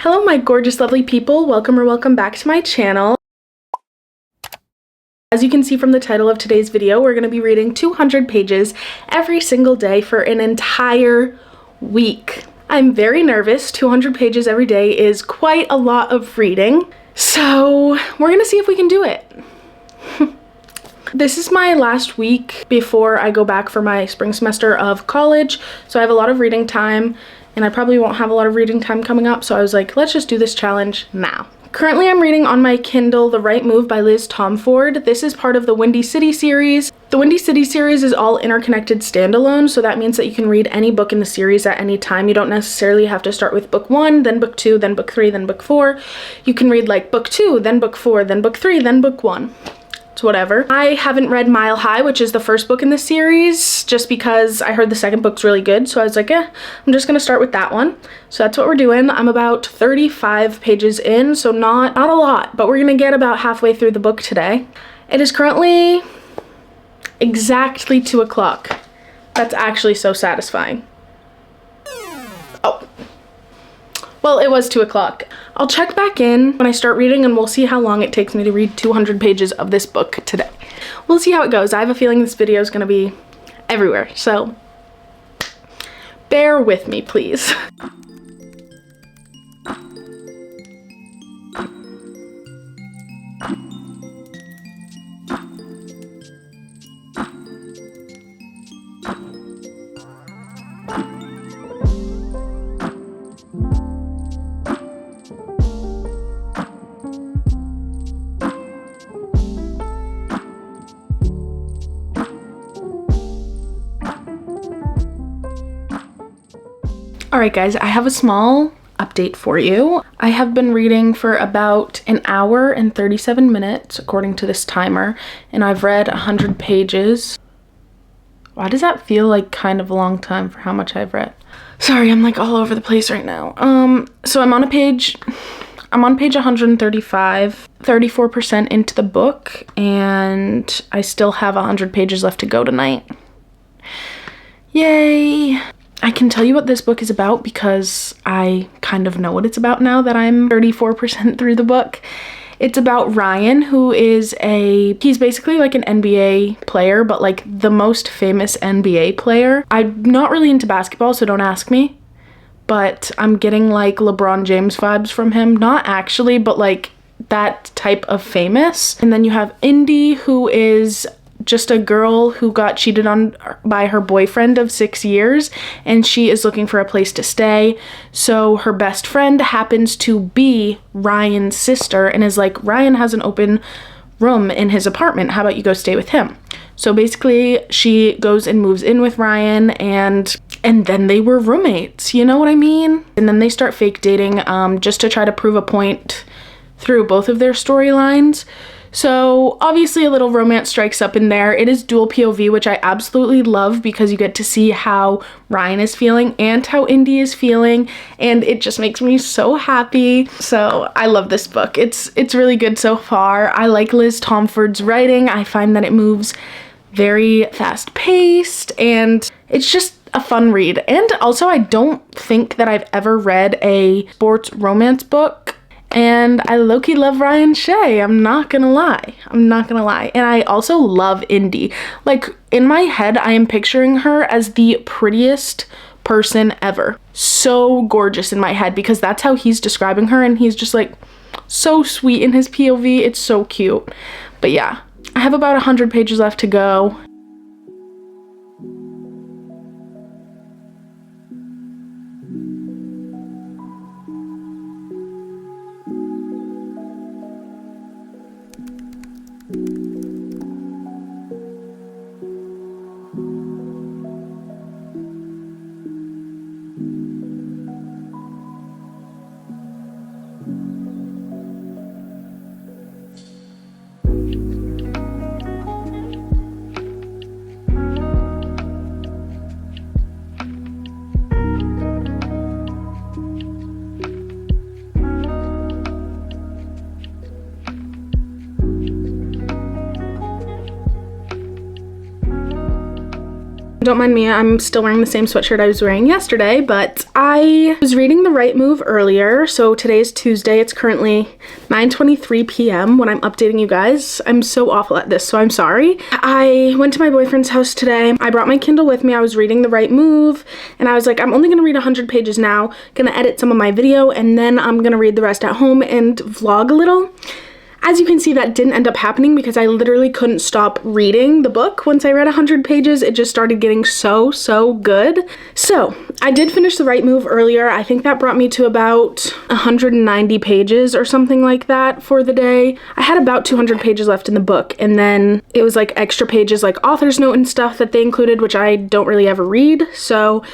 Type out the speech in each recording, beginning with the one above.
Hello my gorgeous lovely people, welcome back to my channel. As you can see from the title of today's video, we're going to be reading 200 pages every single day for an entire week. I'm very nervous. 200 pages every day is quite a lot of reading, so we're going to see if we can do it. This is my last week before I go back for my spring semester of college, so I have a lot of reading time, and I probably won't have a lot of reading time coming up, so I was like, let's just do this challenge now. Currently, I'm reading on my Kindle The Right Move by Liz Tomford. This is part of the Windy City series. The Windy City series is all interconnected standalone, so that means that you can read any book in the series at any time. You don't necessarily have to start with book 1, then book 2, then book 3, then book 4. You can read like book 2, then book 4, then book 3, then book 1. It's whatever. I haven't read Mile High, which is the first book in the series, just because I heard the second book's really good, so I was like, I'm just gonna start with that one. So that's what we're doing. I'm about 35 pages in, so not a lot, but we're gonna get about halfway through the book today. It is currently exactly 2 o'clock. That's actually so satisfying. Oh. Well, it was 2 o'clock. I'll check back in when I start reading and we'll see how long it takes me to read 200 pages of this book today. We'll see how it goes. I have a feeling this video is going to be everywhere, so bear with me, please. Alright guys, I have a small update for you. I have been reading for about an hour and 37 minutes according to this timer, and I've read 100 pages. Why does that feel like kind of a long time for how much I've read? Sorry, I'm like all over the place right now. So I'm on page 135, 34% into the book, and I still have 100 pages left to go tonight. Yay! I can tell you what this book is about because I kind of know what it's about now that I'm 34% through the book. It's about Ryan, who is he's basically like an NBA player, but like the most famous NBA player. I'm not really into basketball, so don't ask me, but I'm getting like LeBron James vibes from him. Not actually, but like that type of famous. And then you have Indy, who is just a girl who got cheated on by her boyfriend of 6 years, and she is looking for a place to stay. So her best friend happens to be Ryan's sister and is like, Ryan has an open room in his apartment, how about you go stay with him? So basically she goes and moves in with Ryan, and then they were roommates, you know what I mean? And then they start fake dating just to try to prove a point through both of their storylines. So obviously a little romance strikes up in there. It is dual POV, which I absolutely love because you get to see how Ryan is feeling and how Indy is feeling, and it just makes me so happy. So I love this book. It's really good so far. I like Liz Tomford's writing. I find that it moves very fast paced, and it's just a fun read. And also I don't think that I've ever read a sports romance book. And I low-key love Ryan Shea, I'm not gonna lie. And I also love Indy. Like, in my head, I am picturing her as the prettiest person ever. So gorgeous in my head, because that's how he's describing her, and he's just like so sweet in his POV. It's so cute. But yeah, I have about 100 pages left to go. Don't mind me, I'm still wearing the same sweatshirt I was wearing yesterday, but I was reading The Right Move earlier. So today's Tuesday. It's currently 9:23 p.m. when I'm updating you guys. I'm so awful at this, so I'm sorry. I went to my boyfriend's house today. I brought my Kindle with me. I was reading The Right Move, and I was like, I'm only gonna read 100 pages now, gonna edit some of my video, and then I'm gonna read the rest at home and vlog a little. As you can see, that didn't end up happening because I literally couldn't stop reading the book. Once I read 100 pages, it just started getting so good. So I did finish The Right Move earlier. I think that brought me to about 190 pages or something like that for the day. I had about 200 pages left in the book, and then it was like extra pages like author's note and stuff that they included, which I don't really ever read. So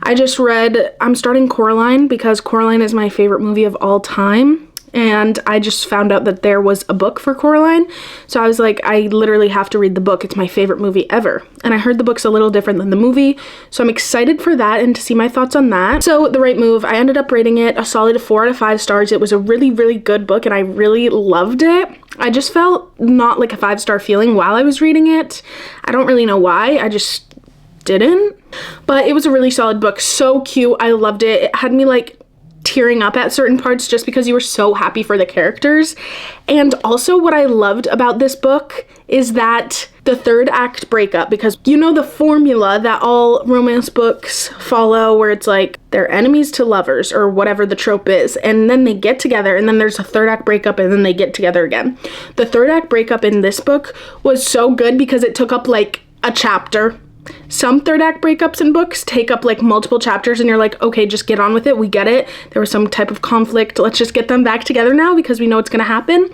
I just read, I'm starting Coraline because Coraline is my favorite movie of all time. And I just found out that there was a book for Coraline. So I was like, I literally have to read the book. It's my favorite movie ever. And I heard the book's a little different than the movie. So I'm excited for that and to see my thoughts on that. So The Right Move, I ended up rating it a solid 4 out of 5 stars. It was a really good book and I really loved it. I just felt not like a 5-star feeling while I was reading it. I don't really know why. I just didn't. But it was a really solid book. So cute. I loved it. It had me like tearing up at certain parts just because you were so happy for the characters. And also what I loved about this book is that the third act breakup, because you know the formula that all romance books follow where it's like they're enemies to lovers or whatever the trope is, and then they get together and then there's a third act breakup and then they get together again. The third act breakup in this book was so good because it took up like a chapter. Some third act breakups in books take up like multiple chapters and you're like, okay, just get on with it. We get it. There was some type of conflict. Let's just get them back together now because we know it's going to happen.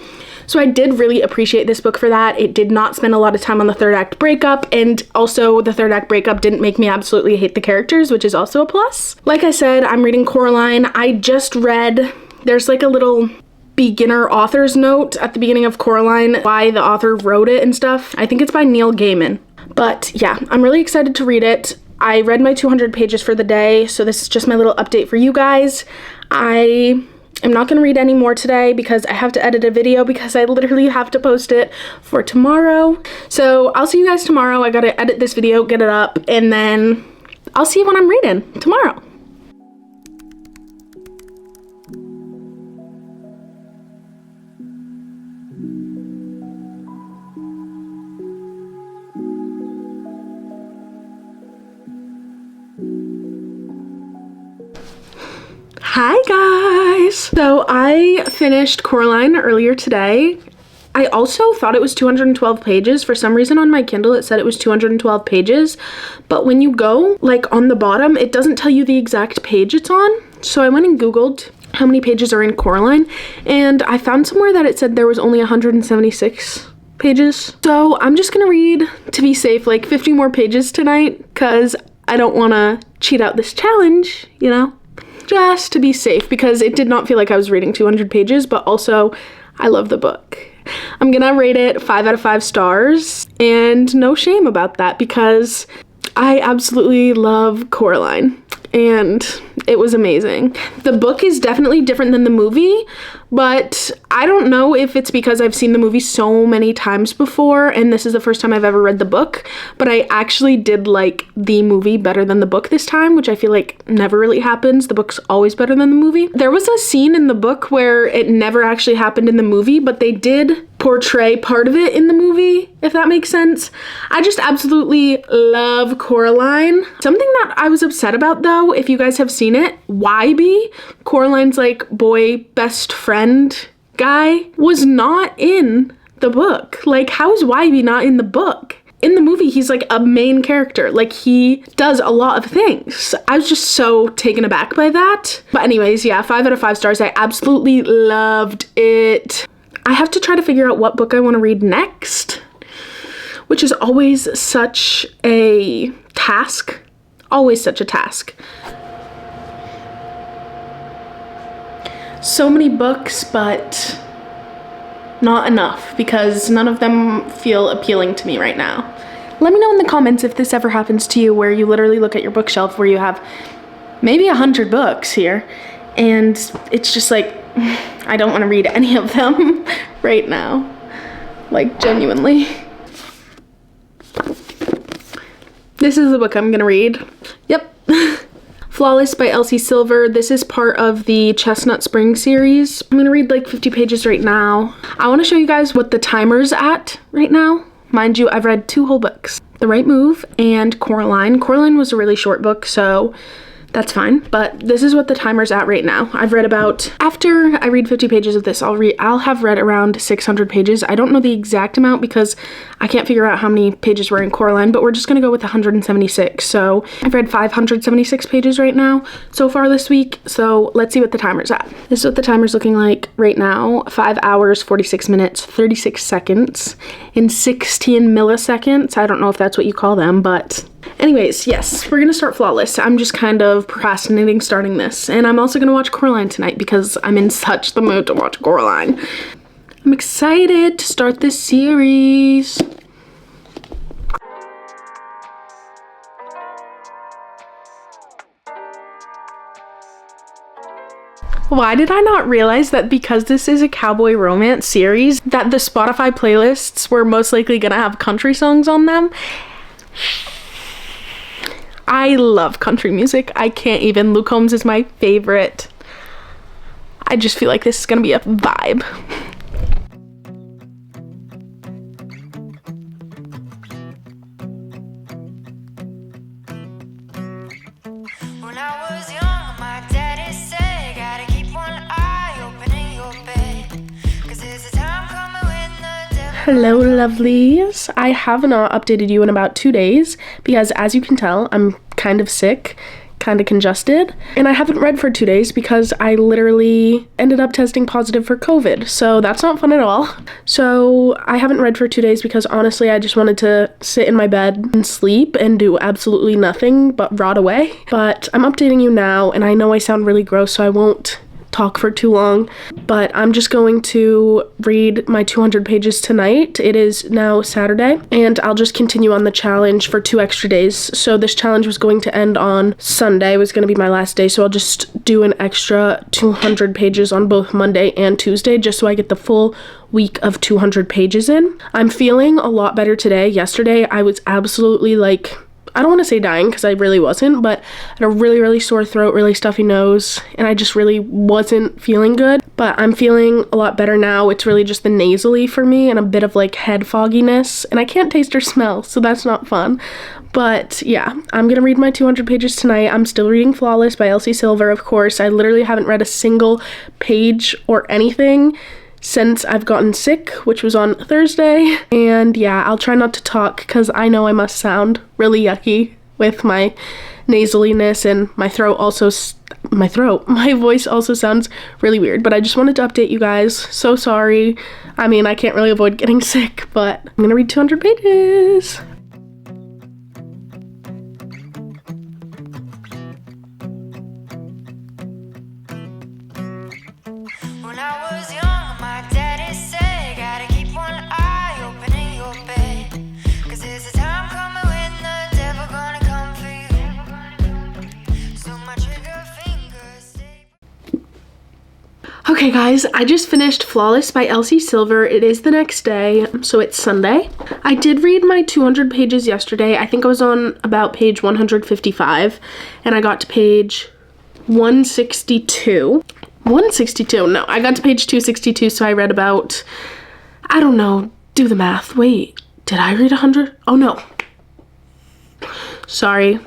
So I did really appreciate this book for that. It did not spend a lot of time on the third act breakup, and also the third act breakup didn't make me absolutely hate the characters, which is also a plus. Like I said, I'm reading Coraline. I just read, there's like a little beginner author's note at the beginning of Coraline, why the author wrote it and stuff. I think it's by Neil Gaiman. But yeah, I'm really excited to read it. I read my 200 pages for the day, so this is just my little update for you guys. I am not going to read any more today because I have to edit a video because I literally have to post it for tomorrow. So I'll see you guys tomorrow. I got to edit this video, get it up, and then I'll see you when I'm reading tomorrow. Hi guys! So I finished Coraline earlier today. I also thought it was 212 pages. For some reason on my Kindle it said it was 212 pages, but when you go like on the bottom it doesn't tell you the exact page it's on. So I went and googled how many pages are in Coraline and I found somewhere that it said there was only 176 pages. So I'm just gonna read, to be safe, like 50 more pages tonight because I don't want to cheat out this challenge, you know? Just to be safe, because it did not feel like I was reading 200 pages, but also I love the book. I'm gonna rate it 5 out of 5 stars, and no shame about that because I absolutely love Coraline and it was amazing. The book is definitely different than the movie, but I don't know if it's because I've seen the movie so many times before and this is the first time I've ever read the book, but I actually did like the movie better than the book this time, which I feel like never really happens. The book's always better than the movie. There was a scene in the book where it never actually happened in the movie, but they did portray part of it in the movie, if that makes sense. I just absolutely love Coraline. Something that I was upset about though, if you guys have seen it, Wybie, Coraline's like boy best friend guy, was not in the book. Like, how is Wybie not in the book? In the movie, he's like a main character. Like, he does a lot of things. I was just so taken aback by that. But anyways, yeah, 5 out of 5 stars. I absolutely loved it. I have to try to figure out what book I want to read next, which is always such a task. Always such a task. So many books, but not enough because none of them feel appealing to me right now. Let me know in the comments if this ever happens to you, where you literally look at your bookshelf where you have maybe 100 books here and it's just like, I don't want to read any of them right now, like genuinely. This is the book I'm gonna read. Yep. Flawless by Elsie Silver. This is part of the Chestnut Spring series. I'm gonna read like 50 pages right now. I wanna show you guys what the timer's at right now. Mind you, I've read 2 whole books. The Right Move and Coraline. Coraline was a really short book, so that's fine, but this is what the timer's at right now. I've read about, after I read 50 pages of this, I'll have read around 600 pages. I don't know the exact amount because I can't figure out how many pages were in Coraline, but we're just gonna go with 176. So I've read 576 pages right now so far this week. So let's see what the timer's at. This is what the timer's looking like right now. 5 hours, 46 minutes, 36 seconds in 16 milliseconds. I don't know if that's what you call them, but anyways, yes, we're gonna start Flawless. I'm just kind of procrastinating starting this. And I'm also gonna watch Coraline tonight because I'm in such the mood to watch Coraline. I'm excited to start this series. Why did I not realize that because this is a cowboy romance series, that the Spotify playlists were most likely gonna have country songs on them? I love country music. I can't even. Luke Combs is my favorite. I just feel like this is gonna be a vibe. When I was young, my daddy said, gotta keep one eye open in your bed, 'cause there's a time coming when the devil... Hello, lovelies. I have not updated you in about 2 days because, as you can tell, I'm kind of sick, kind of congested, and I haven't read for 2 days because I literally ended up testing positive for COVID, so that's not fun at all. So I haven't read for 2 days because honestly I just wanted to sit in my bed and sleep and do absolutely nothing but rot away. But I'm updating you now, and I know I sound really gross, so I won't talk for too long, but I'm just going to read my 200 pages tonight. It is now Saturday, and I'll just continue on the challenge for 2 extra days. So this challenge was going to end on Sunday, was going to be my last day, so I'll just do an extra 200 pages on both Monday and Tuesday, just so I get the full week of 200 pages in. I'm feeling a lot better today. Yesterday, I was absolutely like, I don't want to say dying because I really wasn't, but I had a really, really sore throat, really stuffy nose, and I just really wasn't feeling good. But I'm feeling a lot better now. It's really just the nasally for me and a bit of like head fogginess, and I can't taste or smell, so that's not fun. But yeah, I'm gonna read my 200 pages tonight. I'm still reading Flawless by Elsie Silver, of course. I literally haven't read a single page or anything since I've gotten sick, which was on Thursday. And yeah, I'll try not to talk because I know I must sound really yucky with my nasaliness, and my voice also sounds really weird. But I just wanted to update you guys. So sorry. I mean, I can't really avoid getting sick, but I'm gonna read 200 pages. When I was young, my daddy said, gotta keep one eye open in your bed, 'cause there's a time coming when the devil gonna come for you. So my trigger fingers stay... Okay guys, I just finished Flawless by Elsie Silver. It is the next day, so it's Sunday. I did read my 200 pages yesterday. I think I was on about page 155, and I got to page 162. 162, no, I got to page 262, so I read about, I don't know, do the math. Wait, did I read 100? Oh no. Sorry,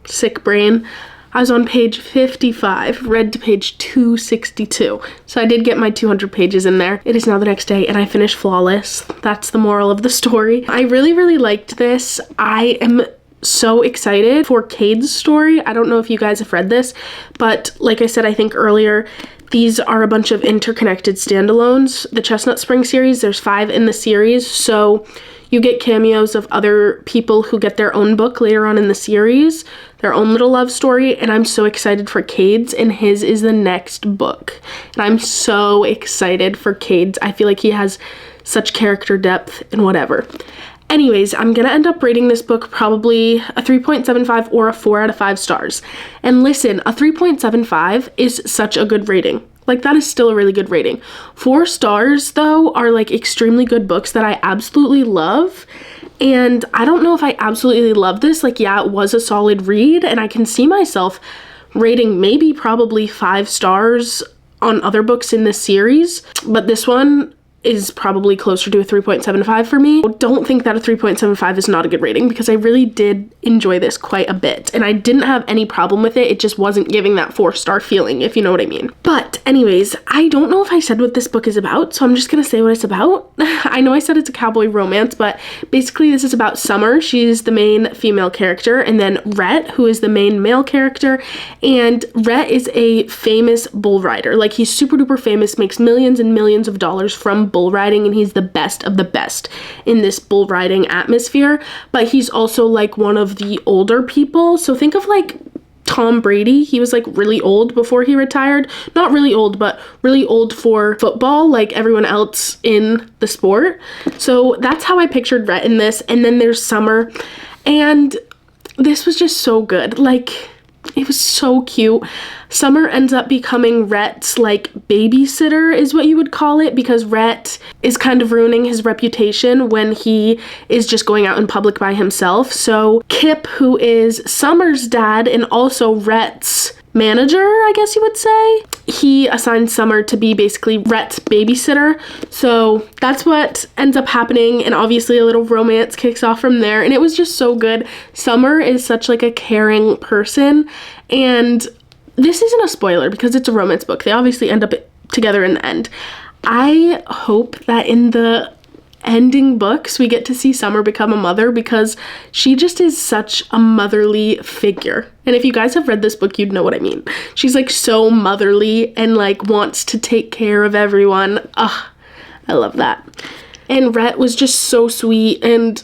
sick brain. I was on page 55, read to page 262. So I did get my 200 pages in there. It is now the next day, and I finished Flawless. That's the moral of the story. I really, really liked this. I am so excited for Cade's story. I don't know if you guys have read this, but like I said, I think earlier, these are a bunch of interconnected standalones. The Chestnut Spring series, there's 5 in the series, so you get cameos of other people who get their own book later on in the series, their own little love story, and I'm so excited for Cade's, and his is the next book. And I'm so excited for Cade's. I feel like he has such character depth and whatever. Anyways, I'm gonna end up rating this book probably a 3.75 or a 4 out of 5 stars. And listen, a 3.75 is such a good rating. Like, that is still a really good rating. 4 stars, though, are like extremely good books that I absolutely love. And I don't know if I absolutely love this. Like, yeah, it was a solid read, and I can see myself rating maybe probably 5 stars on other books in this series, but this one is probably closer to a 3.75 for me. I don't think that a 3.75 is not a good rating because I really did enjoy this quite a bit, and I didn't have any problem with it. It just wasn't giving that 4-star feeling, if you know what I mean. But anyways, I don't know if I said what this book is about, so I'm just gonna say what it's about. I know I said it's a cowboy romance, but basically this is about Summer. She's the main female character, and then Rhett, who is the main male character. And Rhett is a famous bull rider. Like, he's super duper famous, makes millions and millions of dollars from bull riding, and he's the best of the best in this bull riding atmosphere. But he's also like one of the older people. So think of like Tom Brady. He was like really old before he retired. Not really old, but really old for football, like everyone else in the sport. So that's how I pictured Rhett in this. And then there's Summer, and this was just so good. Like, it was so cute. Summer ends up becoming Rhett's like babysitter, is what you would call it, because Rhett is kind of ruining his reputation when he is just going out in public by himself. So Kip, who is Summer's dad and also Rhett's manager, I guess you would say, he assigns Summer to be basically Rhett's babysitter. So that's what ends up happening, and obviously a little romance kicks off from there, and it was just so good. Summer is such like a caring person, and this isn't a spoiler because it's a romance book. They obviously end up together in the end. I hope that in the ending books we get to see Summer become a mother, because she just is such a motherly figure. And if you guys have read this book, you'd know what I mean. She's like so motherly and like wants to take care of everyone. Ugh, I love that. And Rhett was just so sweet and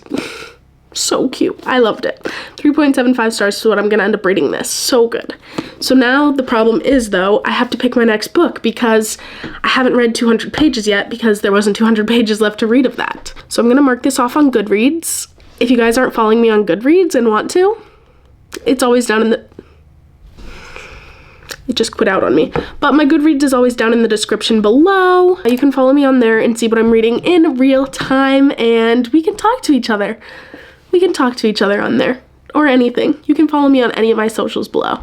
so cute. I loved it. 3.75 stars is what I'm gonna end up rating this. So good. So now the problem is, though, I have to pick my next book because I haven't read 200 pages yet because there wasn't 200 pages left to read of that. So I'm gonna mark this off on Goodreads. If you guys aren't following me on Goodreads and want to, it's always down in the... It just quit out on me. But my Goodreads is always down in the description below. You can follow me on there and see what I'm reading in real time, and we can talk to each other. We can talk to each other on there, or anything. You can follow me on any of my socials below.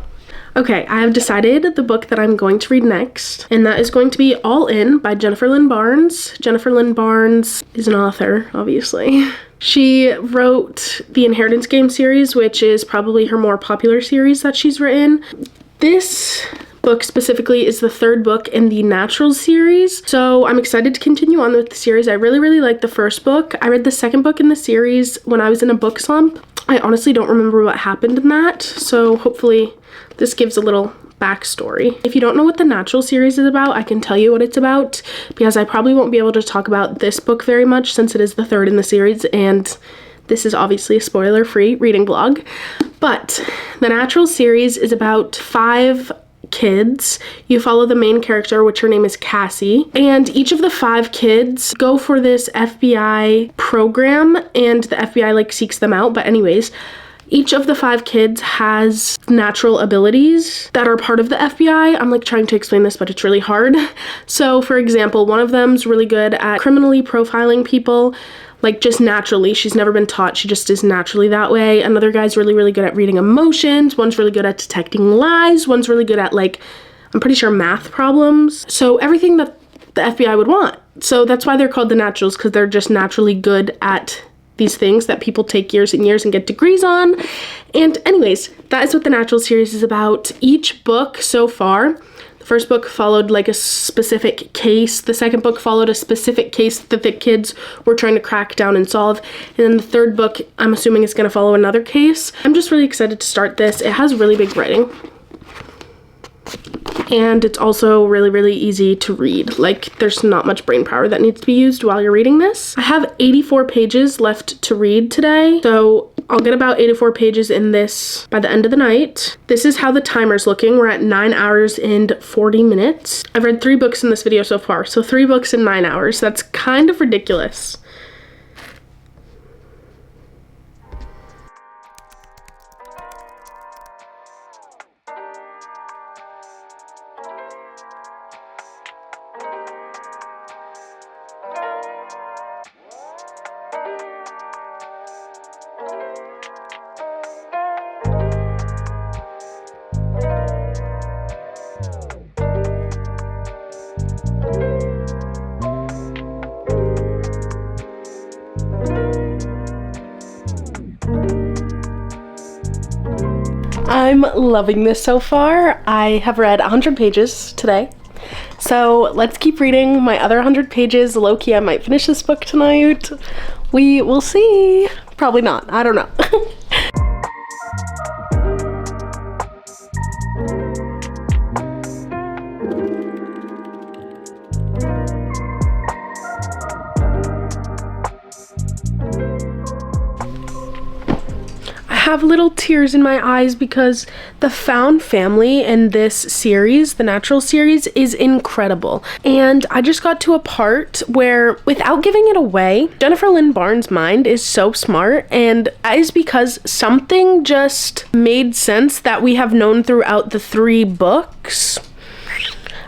Okay, I have decided the book that I'm going to read next, and that is going to be All In by Jennifer Lynn Barnes. Jennifer Lynn Barnes is an author, obviously. She wrote the Inheritance Game series, which is probably her more popular series that she's written. This book specifically is the 3rd book in the Naturals series, so I'm excited to continue on with the series. I really liked the first book. I read the 2nd book in the series when I was in a book slump. I honestly don't remember what happened in that, so hopefully this gives a little backstory. If you don't know what the Natural series is about, I can tell you what it's about, because I probably won't be able to talk about this book very much since it is the 3rd in the series, and this is obviously a spoiler-free reading vlog. But the Natural series is about 5 kids. You follow the main character, which her name is Cassie, and each of the 5 kids go for this FBI program, and the FBI like seeks them out. But anyways, each of the 5 kids has natural abilities that are part of the FBI. I'm like trying to explain this, but it's really hard. So for example, one of them's really good at criminally profiling people, like just naturally. She's never been taught, she just is naturally that way. Another guy's really good at reading emotions. One's really good at detecting lies. One's really good at, like, I'm pretty sure math problems. So everything that the FBI would want. So that's why they're called the Naturals, because they're just naturally good at these things that people take years and years and get degrees on. And anyways, that is what the Natural series is about. Each book so far, the first book followed like a specific case. The second book followed a specific case that the kids were trying to crack down and solve. And then the third book, I'm assuming, is going to follow another case. I'm just really excited to start this. It has really big writing. And it's also really easy to read. Like, there's not much brain power that needs to be used while you're reading this. I have 84 pages left to read today, so I'll get about 84 pages in this by the end of the night. This is how the timer's looking. We're at 9 hours and 40 minutes. I've read 3 books in this video so far, so 3 books in 9 hours. That's kind of ridiculous. I'm loving this so far. I have read 100 pages today. So let's keep reading my other 100 pages. Low-key, I might finish this book tonight. We will see. Probably not. I don't know. Have little tears in my eyes because the found family in this series, the natural series, is incredible. And I just got to a part where, without giving it away, Jennifer Lynn Barnes' mind is so smart, and that is because something just made sense that we have known throughout the 3 books.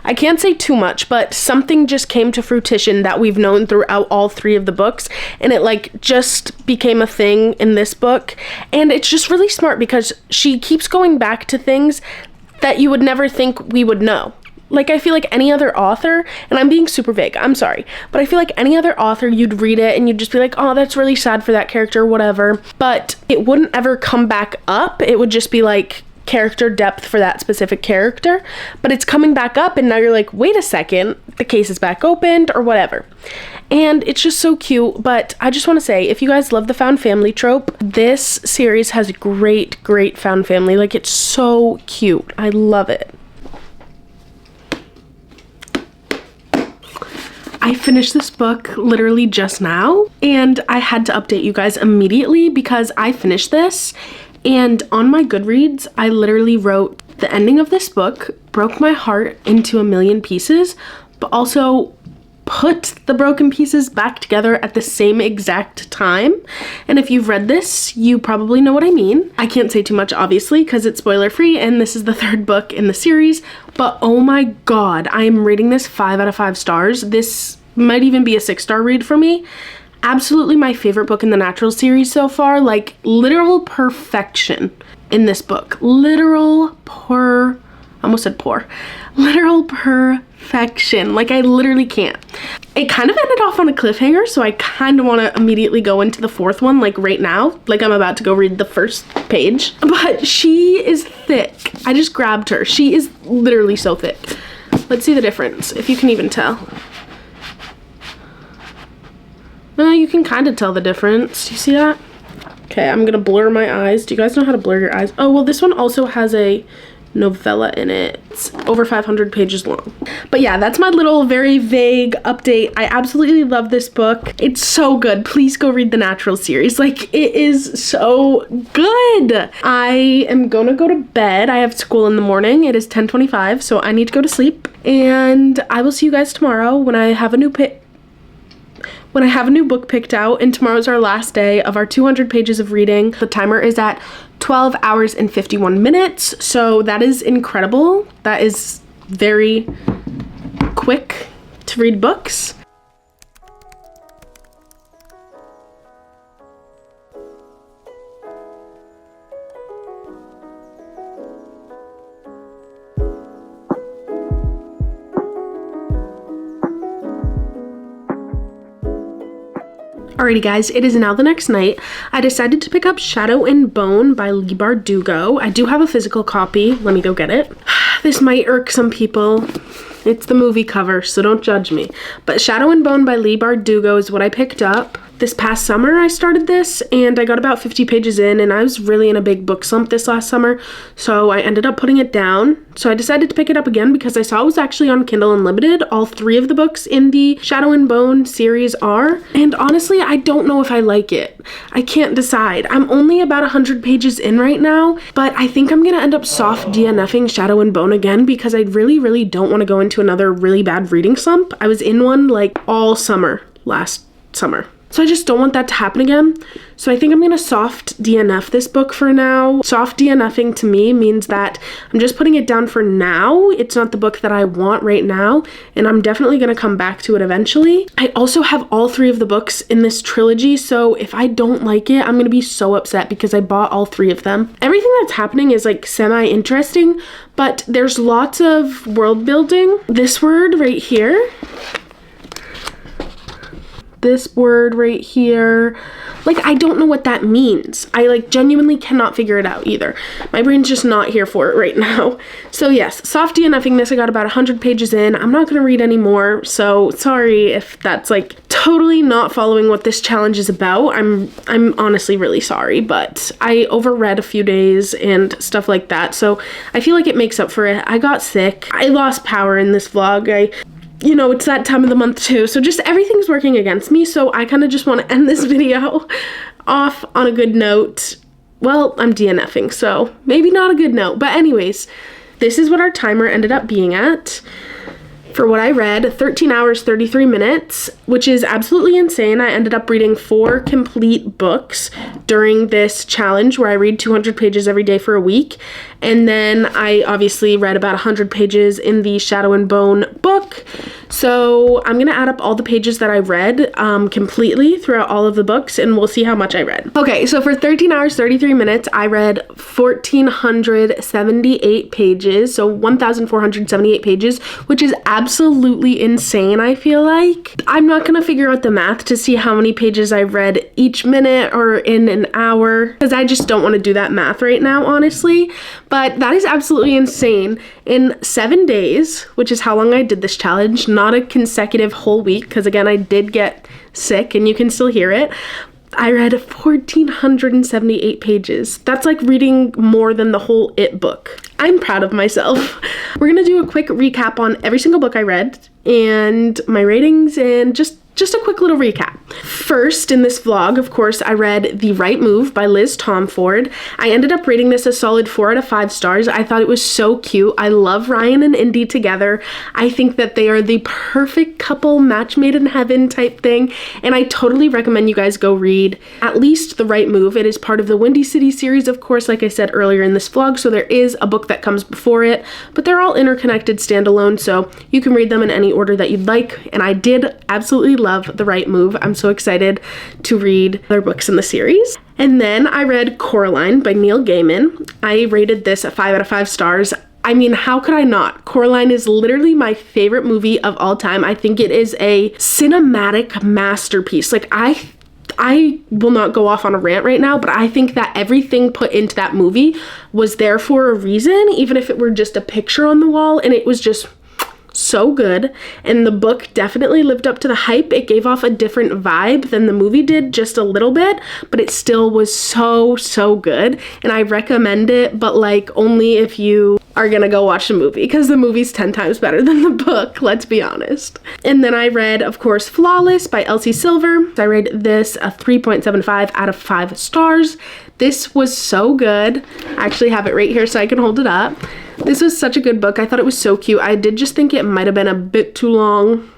I can't say too much, but something just came to fruition that we've known throughout all 3 of the books, and it like just became a thing in this book. And it's just really smart because she keeps going back to things that you would never think we would know. Like, I feel like any other author, and I'm being super vague, I'm sorry, but I feel like any other author, you'd read it and you'd just be like, oh, that's really sad for that character, whatever. But it wouldn't ever come back up. It would just be like character depth for that specific character, but it's coming back up and now you're like, wait a second, the case is back opened or whatever. And it's just so cute. But I just want to say, if you guys love the found family trope, this series has great found family. Like, it's so cute. I love it. I finished this book literally just now, and I had to update you guys immediately because I finished this. And on my Goodreads, I literally wrote, the ending of this book broke my heart into a million pieces, but also put the broken pieces back together at the same exact time. And if you've read this, you probably know what I mean. I can't say too much, obviously, because it's spoiler free, and this is the 3rd book in the series. But oh my god, I am rating this 5 out of 5 stars. This might even be a 6-star read for me. Absolutely my favorite book in the natural series so far. Like, literal perfection in this book. Literal perfection. Like, I literally can't. It kind of ended off on a cliffhanger, so I kind of want to immediately go into the 4th one, like right now. Like, I'm about to go read the 1st page. But she is thick. I just grabbed her. She is literally so thick. Let's see the difference, if you can even tell. You can kind of tell the difference. You see that? Okay, I'm gonna blur my eyes. Do you guys know how to blur your eyes? Oh, well, this one also has a novella in it. It's over 500 pages long. But yeah, that's my little very vague update. I absolutely love this book. It's so good. Please go read the natural series. Like, it is so good. I am gonna go to bed. I have school in the morning. It is 10:25, so I need to go to sleep. And I will see you guys tomorrow when I have a new book picked out, and tomorrow's our last day of our 200 pages of reading. The timer is at 12 hours and 51 minutes, so that is incredible. That is very quick to read books. Alrighty guys, it is now the next night. I decided to pick up Shadow and Bone by Leigh Bardugo. I do have a physical copy. Let me go get it. This might irk some people. It's the movie cover, so don't judge me. But Shadow and Bone by Leigh Bardugo is what I picked up. This past summer I started this, and I got about 50 pages in, and I was really in a big book slump this last summer, so I ended up putting it down. So I decided to pick it up again because I saw it was actually on Kindle Unlimited. All 3 of the books in the Shadow and Bone series are, and honestly, I don't know if I like it. I can't decide. I'm only about 100 pages in right now, but I think I'm gonna end up soft DNFing Shadow and Bone again because I really don't want to go into another really bad reading slump. I was in one like all summer last summer. So I just don't want that to happen again. So I think I'm gonna soft DNF this book for now. Soft DNFing to me means that I'm just putting it down for now. It's not the book that I want right now, and I'm definitely gonna come back to it eventually. I also have all 3 of the books in this trilogy, so if I don't like it, I'm gonna be so upset because I bought all 3 of them. Everything that's happening is like semi-interesting, but there's lots of world building. This word right here, this word right here, Like, I don't know what that means. I like genuinely cannot figure it out either. My brain's just not here for it right now. So yes, soft DNFingness, I got about 100 pages in. I'm not gonna read anymore, so sorry if that's like totally not following what this challenge is about. I'm honestly really sorry, but I overread a few days and stuff like that, so I feel like it makes up for it. I got sick. I lost power in this vlog. You know, it's that time of the month too, so just everything's working against me, so I kind of just want to end this video off on a good note. Well, I'm DNFing, so maybe not a good note, but anyways, this is what our timer ended up being at. For what I read, 13 hours, 33 minutes, which is absolutely insane. I ended up reading 4 complete books during this challenge where I read 200 pages every day for a week. And then I obviously read about 100 pages in the Shadow and Bone book. So I'm gonna add up all the pages that I read completely throughout all of the books, and we'll see how much I read. Okay, so for 13 hours, 33 minutes, I read 1,478 pages, so 1,478 pages, which is absolutely insane, I feel like. I'm not gonna figure out the math to see how many pages I've read each minute or in an hour, because I just don't want to do that math right now, honestly. But that is absolutely insane. In 7 days, which is how long I did this challenge, not a consecutive whole week, because again, I did get sick and you can still hear it, I read 1,478 pages. That's like reading more than the whole It book. I'm proud of myself. We're gonna do a quick recap on every single book I read and my ratings and just a quick little recap. First, in this vlog, of course, I read The Right Move by Liz Tomford. I ended up rating this a solid 4 out of 5 stars. I thought it was so cute. I love Ryan and Indy together. I think that they are the perfect couple, match made in heaven type thing, and I totally recommend you guys go read at least The Right Move. It is part of the Windy City series, of course, like I said earlier in this vlog, so there is a book that comes before it, but they're all interconnected standalone, so you can read them in any order that you'd like, and I did absolutely love The Right Move. I'm so excited to read other books in the series. And then I read Coraline by Neil Gaiman. I rated this a 5 out of 5 stars. I mean, how could I not? Coraline is literally my favorite movie of all time. I think it is a cinematic masterpiece. Like, I will not go off on a rant right now, but I think that everything put into that movie was there for a reason, even if it were just a picture on the wall, and it was just so good. And the book definitely lived up to the hype. It gave off a different vibe than the movie did, just a little bit, but it still was so good, and I recommend it, but like only if you are gonna go watch the movie, because the movie's 10 times better than the book, let's be honest. And then I read, of course, Flawless by Elsie Silver. I rated this a 3.75 out of 5 stars. This was so good. I actually have it right here so I can hold it up. This was such a good book. I thought it was so cute. I did just think it might have been a bit too long.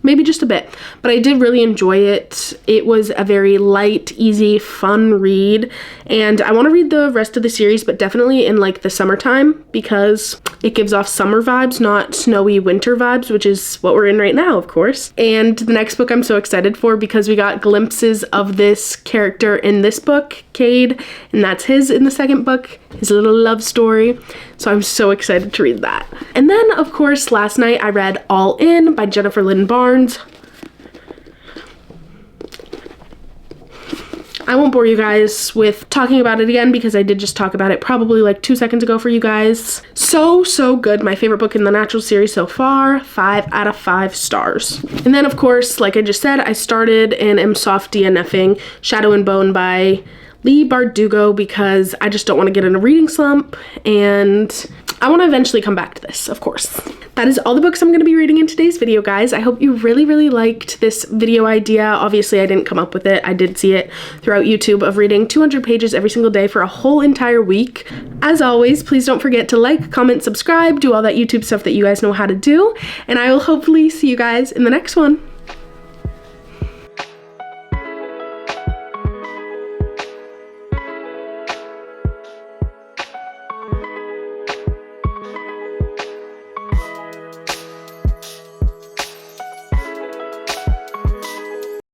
Maybe just a bit, but I did really enjoy it. It was a very light, easy, fun read, and I want to read the rest of the series, but definitely in like the summertime, because it gives off summer vibes, not snowy winter vibes, which is what we're in right now, of course. And the next book I'm so excited for, because we got glimpses of this character in this book, Cade, and that's his in the second book, his little love story. So I'm so excited to read that. And then, of course, last night I read All In by Jennifer Lynn Barnes. I won't bore you guys with talking about it again, because I did just talk about it probably like 2 seconds ago for you guys. So good. My favorite book in the Natural series so far. 5 out of 5 stars. And then, of course, like I just said, I started and am soft DNFing Shadow and Bone by Leigh Bardugo, because I just don't want to get in a reading slump, and I want to eventually come back to this, of course. That is all the books I'm going to be reading in today's video, guys. I hope you really liked this video idea. Obviously, I didn't come up with it. I did see it throughout YouTube of reading 200 pages every single day for a whole entire week. As always, please don't forget to like, comment, subscribe, do all that YouTube stuff that you guys know how to do, and I will hopefully see you guys in the next one.